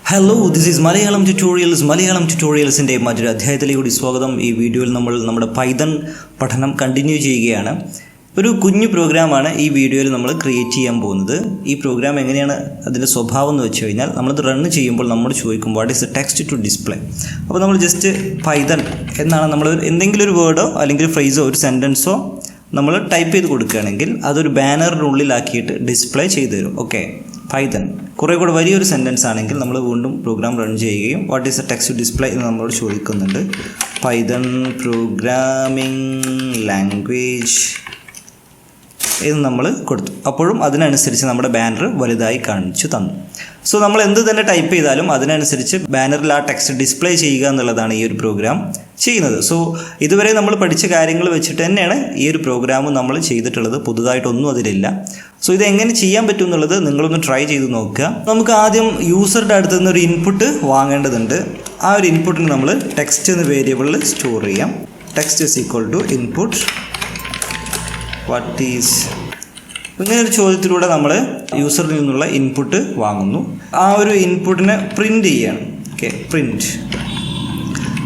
Hello, this is Malayalam Tutorials. Malayalam Tutorials in മറ്റൊരു അധ്യായത്തിലേക്ക് സ്വാഗതം. ഈ വീഡിയോയിൽ നമ്മൾ നമ്മുടെ പൈതൺ പഠനം കണ്ടിന്യൂ ചെയ്യുകയാണ്. ഒരു കുഞ്ഞു പ്രോഗ്രാമാണ് ഈ വീഡിയോയിൽ നമ്മൾ ക്രിയേറ്റ് ചെയ്യാൻ പോകുന്നത്. ഈ പ്രോഗ്രാം എങ്ങനെയാണ് അതിൻ്റെ സ്വഭാവം എന്ന് വെച്ച് കഴിഞ്ഞാൽ നമ്മളത് റൺ ചെയ്യുമ്പോൾ നമ്മൾ ചോദിക്കും what is the text to display. അപ്പോൾ നമ്മൾ ജസ്റ്റ് പൈതൺ എന്നാണ് നമ്മൾ എന്തെങ്കിലും ഒരു വേർഡോ അല്ലെങ്കിൽ ഫ്രേസോ ഒരു സെൻറ്റൻസോ നമ്മൾ ടൈപ്പ് ചെയ്ത് കൊടുക്കുകയാണെങ്കിൽ അതൊരു ബാനറിനുള്ളിലാക്കിയിട്ട് ഡിസ്പ്ലേ ചെയ്തു തരും. ഓക്കെ, പൈതൺ കുറേ കൂടെ വലിയൊരു സെൻറ്റൻസ് ആണെങ്കിൽ നമ്മൾ വീണ്ടും പ്രോഗ്രാം റൺ ചെയ്യുകയും what is the text to display എന്ന് നമ്മളോട് ചോദിക്കുന്നുണ്ട്. പൈതൺ പ്രോഗ്രാമിംഗ് ലാംഗ്വേജ് എന്ന് നമ്മൾ കൊടുത്തു. അപ്പോഴും അതിനനുസരിച്ച് നമ്മുടെ ബാനർ വലുതായി കാണിച്ചു തന്നു. സോ നമ്മൾ എന്ത് തന്നെ ടൈപ്പ് ചെയ്താലും അതിനനുസരിച്ച് ബാനറിൽ ആ ടെക്സ്റ്റ് ഡിസ്പ്ലേ ചെയ്യുക എന്നുള്ളതാണ് ഈ ഒരു പ്രോഗ്രാം ചെയ്യുന്നത്. സോ ഇതുവരെ നമ്മൾ പഠിച്ച കാര്യങ്ങൾ വെച്ചിട്ട് തന്നെയാണ് ഈ ഒരു പ്രോഗ്രാം നമ്മൾ ചെയ്തിട്ടുള്ളത്. പുതുതായിട്ടൊന്നും അതിലില്ല. സോ ഇത് എങ്ങനെ ചെയ്യാൻ പറ്റും എന്നുള്ളത് നിങ്ങളൊന്ന് ട്രൈ ചെയ്ത് നോക്കുക. നമുക്ക് ആദ്യം യൂസറുടെ അടുത്ത് നിന്ന് ഒരു ഇൻപുട്ട് വാങ്ങേണ്ടതുണ്ട്. ആ ഒരു ഇൻപുട്ടിന് നമ്മൾ ടെക്സ്റ്റ് എന്ന വേരിയബിളിൽ സ്റ്റോർ ചെയ്യാം. Text is equal to input what is. ഇങ്ങനെ ഒരു ചോദ്യത്തിലൂടെ നമ്മൾ യൂസറിൽ നിന്നുള്ള ഇൻപുട്ട് വാങ്ങുന്നു. ആ ഒരു ഇൻപുട്ടിനെ പ്രിൻ്റ് ചെയ്യാണ്. Okay, print.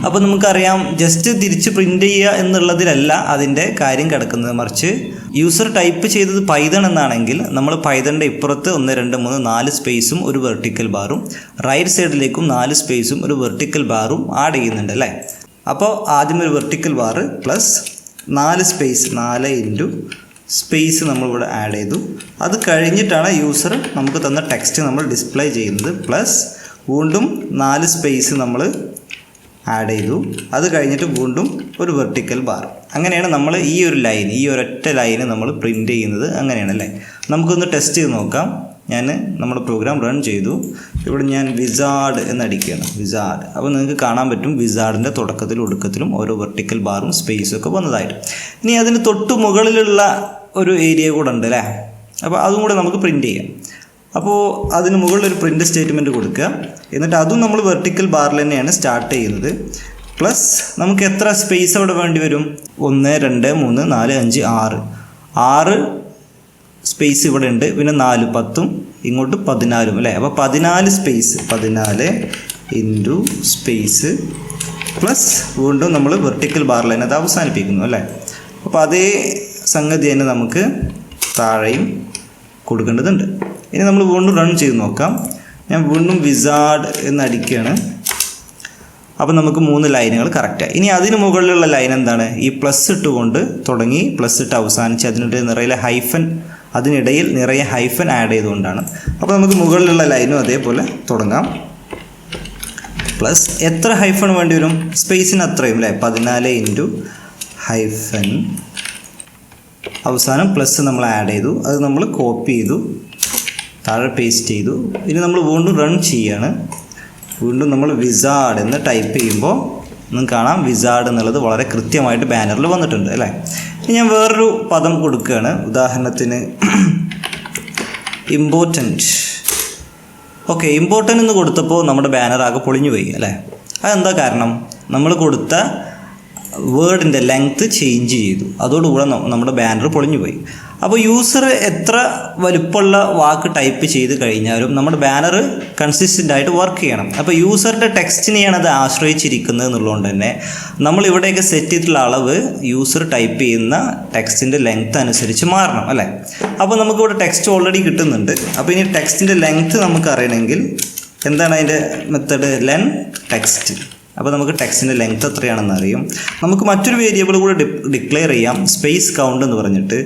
അപ്പോൾ നമുക്കറിയാം ജസ്റ്റ് തിരിച്ച് പ്രിൻ്റ് ചെയ്യുക എന്നുള്ളതിലല്ല അതിൻ്റെ കാര്യം കിടക്കുന്നത്. മറിച്ച് യൂസർ ടൈപ്പ് ചെയ്തത് പൈതൺ എന്നാണെങ്കിൽ നമ്മൾ പൈതണിൻ്റെ ഇപ്പുറത്ത് 1 2 3 4 സ്പേസും ഒരു വെർട്ടിക്കൽ ബാറും റൈറ്റ് സൈഡിലേക്കും 4 സ്പേസും ഒരു വെർട്ടിക്കൽ ബാറും ആഡ് ചെയ്യുന്നുണ്ട് അല്ലേ. അപ്പോൾ ആദ്യം ഒരു vertical bar plus 4 space 4 into space നമ്മളിവിടെ ആഡ് ചെയ്തു. അത് കഴിഞ്ഞിട്ടാണ് യൂസർ നമുക്ക് തന്ന ടെക്സ്റ്റ് നമ്മൾ ഡിസ്പ്ലേ ചെയ്യുന്നത്. പ്ലസ് വീണ്ടും 4 സ്പേസ് നമ്മൾ ആഡ് ചെയ്തു. അത് കഴിഞ്ഞിട്ട് വീണ്ടും ഒരു വെർട്ടിക്കൽ ബാർ. അങ്ങനെയാണ് നമ്മൾ ഈ ഒരു ലൈൻ, ഈ ഒരൊറ്റ ലൈന് നമ്മൾ പ്രിൻ്റ് ചെയ്യുന്നത്. അങ്ങനെയാണല്ലേ. നമുക്കൊന്ന് ടെസ്റ്റ് ചെയ്ത് നോക്കാം. ഞാൻ നമ്മുടെ പ്രോഗ്രാം റൺ ചെയ്തു. ഇവിടെ ഞാൻ വിസാർഡ് എന്നടിക്കുകയാണ്. വിസാർഡ്. അപ്പോൾ നിങ്ങൾക്ക് കാണാൻ പറ്റും വിസാർഡിൻ്റെ തുടക്കത്തിലും ഒടുക്കത്തിലും ഓരോ വെർട്ടിക്കൽ ബാറും സ്പേസും ഒക്കെ വന്നതായിട്ട്. ഇനി അതിന് തൊട്ട് മുകളിലുള്ള ഒരു ഏരിയ കൂടെ ഉണ്ട് അല്ലേ. അപ്പോൾ അതും കൂടെ നമുക്ക് പ്രിൻ്റ് ചെയ്യാം. അപ്പോൾ അതിന് മുകളിലൊരു പ്രിൻ്റ് സ്റ്റേറ്റ്മെൻറ്റ് കൊടുക്കുക. എന്നിട്ട് അതും നമ്മൾ വെർട്ടിക്കൽ ബാറിൽ തന്നെയാണ് സ്റ്റാർട്ട് ചെയ്യുന്നത്. പ്ലസ് നമുക്ക് എത്ര സ്പേസ് അവിടെ വേണ്ടി വരും? 1 2 3 4 5 6 സ്പേസ് ഇവിടെ ഉണ്ട്. പിന്നെ 4 10 ഇങ്ങോട്ട് 14 അല്ലേ. അപ്പോൾ 14 സ്പേസ് 14 ഇൻറ്റു സ്പേസ് പ്ലസ് വീണ്ടും നമ്മൾ വെർട്ടിക്കൽ ബാറിൽ തന്നെ അത് അവസാനിപ്പിക്കുന്നു അല്ലേ. അപ്പോൾ അതേ സംഗതി തന്നെ നമുക്ക് താഴെയും കൊടുക്കേണ്ടതുണ്ട്. ഇനി നമ്മൾ വീണ്ടും റൺ ചെയ്ത് നോക്കാം. ഞാൻ വീണ്ടും വിസാർഡ് എന്നടിക്കുകയാണ്. അപ്പോൾ നമുക്ക് 3 ലൈനുകൾ കറക്റ്റായി. ഇനി അതിന് മുകളിലുള്ള ലൈൻ എന്താണ്? ഈ പ്ലസ് ഇട്ടുകൊണ്ട് തുടങ്ങി പ്ലസ് ഇട്ട് അവസാനിച്ച് അതിനിടയിൽ നിറയെ ഹൈഫൻ ആഡ് ചെയ്തുകൊണ്ടാണ്. അപ്പോൾ നമുക്ക് മുകളിലുള്ള ലൈനും അതേപോലെ തുടങ്ങാം. പ്ലസ് എത്ര ഹൈഫൺ വേണ്ടി വരും? സ്പേസിന് അത്രയും അല്ലേ. 14 ഇൻറ്റു ഹൈഫൻ അവസാനം പ്ലസ് നമ്മൾ ആഡ് ചെയ്തു. അത് നമ്മൾ കോപ്പി ചെയ്തു, താഴെ പേസ്റ്റ് ചെയ്തു. ഇനി നമ്മൾ വീണ്ടും റൺ ചെയ്യാണ്. വീണ്ടും നമ്മൾ വിസാർഡ് എന്ന് ടൈപ്പ് ചെയ്യുമ്പോൾ നിങ്ങൾക്ക് കാണാം വിസാർഡ് എന്നുള്ളത് വളരെ കൃത്യമായിട്ട് ബാനറിൽ വന്നിട്ടുണ്ട് അല്ലേ. ഇനി ഞാൻ വേറൊരു പദം കൊടുക്കുകയാണ്. ഉദാഹരണത്തിന് ഇമ്പോർട്ടൻറ്റ്. ഓക്കെ, ഇമ്പോർട്ടൻ്റ് എന്ന് കൊടുത്തപ്പോൾ നമ്മുടെ ബാനർ ആകെ പൊളിഞ്ഞു പോയി അല്ലേ. അതെന്താ കാരണം? നമ്മൾ കൊടുത്ത വേർഡിൻ്റെ ലെങ്ത്ത് ചേഞ്ച് ചെയ്തു. അതോടുകൂടെ നമ്മുടെ ബാനർ പൊളിഞ്ഞു പോയി. അപ്പോൾ യൂസർ എത്ര വലുപ്പമുള്ള വാക്ക് ടൈപ്പ് ചെയ്ത് കഴിഞ്ഞാലും നമ്മുടെ ബാനർ കൺസിസ്റ്റൻ്റ് ആയിട്ട് വർക്ക് ചെയ്യണം. അപ്പോൾ യൂസറിൻ്റെ ടെക്സ്റ്റിനെയാണ് അത് ആശ്രയിച്ചിരിക്കുന്നത് എന്നുള്ളതുകൊണ്ട് തന്നെ നമ്മൾ ഇവിടെയൊക്കെ സെറ്റ് ചെയ്തിട്ടുള്ള അളവ് യൂസർ ടൈപ്പ് ചെയ്യുന്ന ടെക്സ്റ്റിൻ്റെ ലെങ്ത്ത് അനുസരിച്ച് മാറണം അല്ലേ. അപ്പോൾ നമുക്കിവിടെ ടെക്സ്റ്റ് ഓൾറെഡി കിട്ടുന്നുണ്ട്. അപ്പോൾ ഇനി ടെക്സ്റ്റിൻ്റെ ലെങ്ത്ത് നമുക്ക് അറിയണമെങ്കിൽ എന്താണ് അതിൻ്റെ മെത്തേഡ്? ലെൻ ടെക്സ്റ്റ്. അപ്പോൾ നമുക്ക് ടെക്സ്റ്റിൻ്റെ ലെങ്ത്ത് എത്രയാണെന്ന് അറിയും. നമുക്ക് മറ്റൊരു വേരിയബിൾ കൂടെ ഡിക്ലെയർ ചെയ്യാം, സ്പേസ് കൗണ്ട് എന്ന് പറഞ്ഞിട്ട്.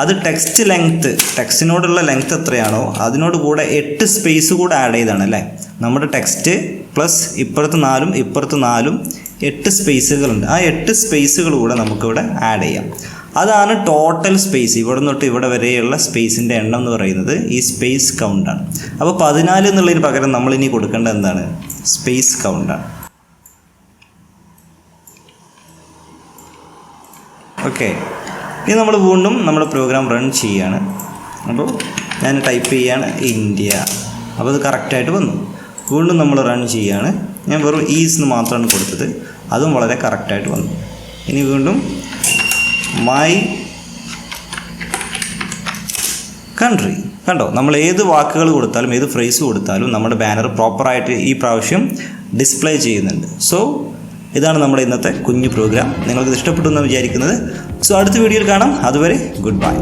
അത് ടെക്സ്റ്റ് ലെങ്ത്ത്, ടെക്സ്റ്റിനോടുള്ള ലെങ്ത്ത് എത്രയാണോ അതിനോട് കൂടെ 8 സ്പേസ് കൂടെ ആഡ് ചെയ്താണ് അല്ലേ. നമ്മുടെ ടെക്സ്റ്റ് പ്ലസ് ഇപ്പുറത്ത് 4 ഇപ്പുറത്ത് 4 8 സ്പേസുകളുണ്ട്. ആ 8 സ്പേസുകൾ കൂടെ നമുക്കിവിടെ ആഡ് ചെയ്യാം. അതാണ് ടോട്ടൽ സ്പേസ്. ഇവിടെ തൊട്ട് ഇവിടെ വരെയുള്ള സ്പേസിൻ്റെ എണ്ണം എന്ന് പറയുന്നത് ഈ സ്പേസ് കൗണ്ടാണ്. അപ്പോൾ 14 എന്നുള്ളതിന് പകരം നമ്മളിനി കൊടുക്കേണ്ടത് എന്താണ്? സ്പേസ് കൗണ്ടാണ്. ഓക്കെ, ഇനി നമ്മൾ വീണ്ടും നമ്മുടെ പ്രോഗ്രാം റൺ ചെയ്യാണ്. അപ്പോൾ ഞാൻ ടൈപ്പ് ചെയ്യാണ് ഇന്ത്യ. അപ്പോൾ അത് കറക്റ്റായിട്ട് വന്നു. വീണ്ടും നമ്മൾ റൺ ചെയ്യാണ്. ഞാൻ വെറും ഈസ് എന്ന് മാത്രമാണ് കൊടുത്തത്. അതും വളരെ കറക്റ്റായിട്ട് വന്നു. ഇനി വീണ്ടും മൈ കൺട്രി. കണ്ടോ, നമ്മൾ ഏത് വാക്കുകൾ കൊടുത്താലും ഏത് ഫ്രേസ് കൊടുത്താലും നമ്മുടെ ബാനർ പ്രോപ്പറായിട്ട് ഈ പ്രാവശ്യം ഡിസ്പ്ലേ ചെയ്യുന്നുണ്ട്. സോ ഇതാണ് നമ്മുടെ ഇന്നത്തെ കുഞ്ഞു പ്രോഗ്രാം. നിങ്ങൾക്ക് ഇഷ്ടപ്പെട്ടു എന്ന് വിചാരിക്കുന്നത്. സോ അടുത്ത വീഡിയോയിൽ കാണാം. അതുവരെ ഗുഡ് ബൈ.